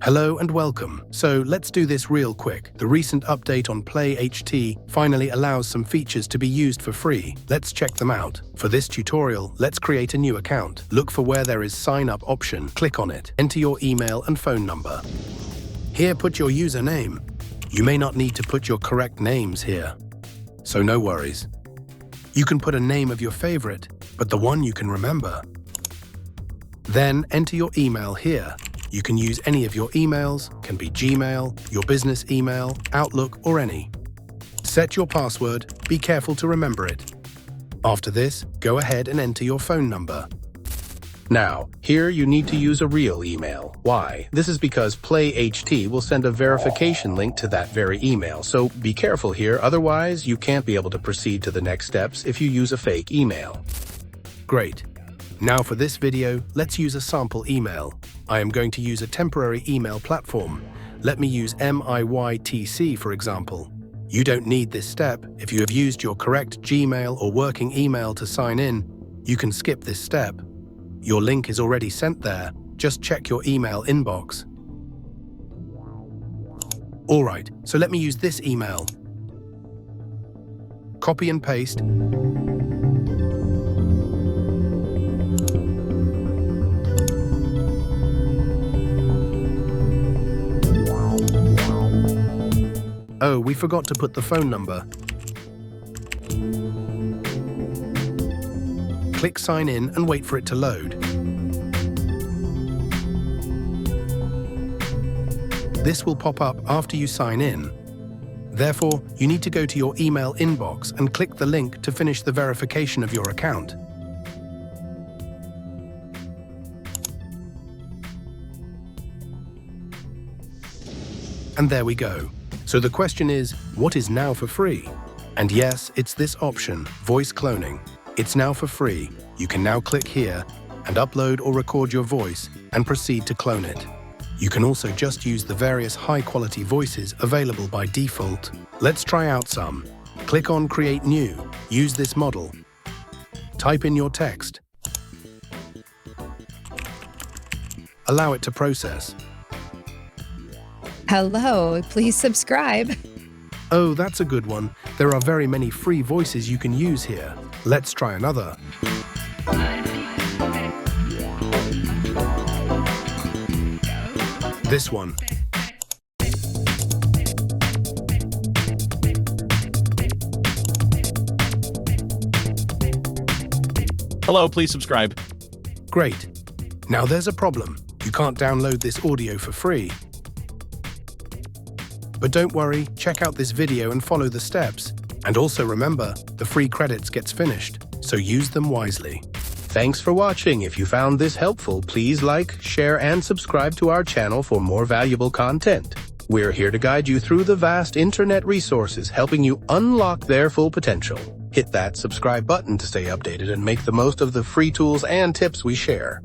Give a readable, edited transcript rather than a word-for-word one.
Hello and welcome. So let's do this real quick. The recent update on PlayHT finally allows some features to be used for free. Let's check them out. For this tutorial, let's create a new account. Look for where there is sign up option. Click on it. Enter your email and phone number. Here, put your username. You may not need to put your correct names here, so no worries. You can put a name of your favorite, but the one you can remember. Then enter your email here. You can use any of your emails, can be Gmail, your business email, Outlook, or any. Set your password, be careful to remember it. After this, go ahead and enter your phone number. Now, here you need to use a real email. Why? This is because PlayHT will send a verification link to that very email, so be careful here, otherwise you can't be able to proceed to the next steps if you use a fake email. Great. Now for this video, let's use a sample email. I am going to use a temporary email platform. Let me use MIYTC for example. You don't need this step. If you have used your correct Gmail or working email to sign in, you can skip this step. Your link is already sent there. Just check your email inbox. Alright, so let me use this email. Copy and paste. Oh, we forgot to put the phone number. Click sign in and wait for it to load. This will pop up after you sign in. Therefore, you need to go to your email inbox and click the link to finish the verification of your account. And there we go. So the question is, what is now for free? And yes, it's this option, voice cloning. It's now for free. You can now click here and upload or record your voice and proceed to clone it. You can also just use the various high-quality voices available by default. Let's try out some. Click on Create New. Use this model. Type in your text. Allow it to process. Hello, please subscribe. Oh, that's a good one. There are very many free voices you can use here. Let's try another. This one. Hello, please subscribe. Great. Now there's a problem. You can't download this audio for free. But don't worry, check out this video and follow the steps. And also remember, the free credits gets finished, so use them wisely. Thanks for watching. If you found this helpful, please like, share, and subscribe to our channel for more valuable content. We're here to guide you through the vast internet resources, helping you unlock their full potential. Hit that subscribe button to stay updated and make the most of the free tools and tips we share.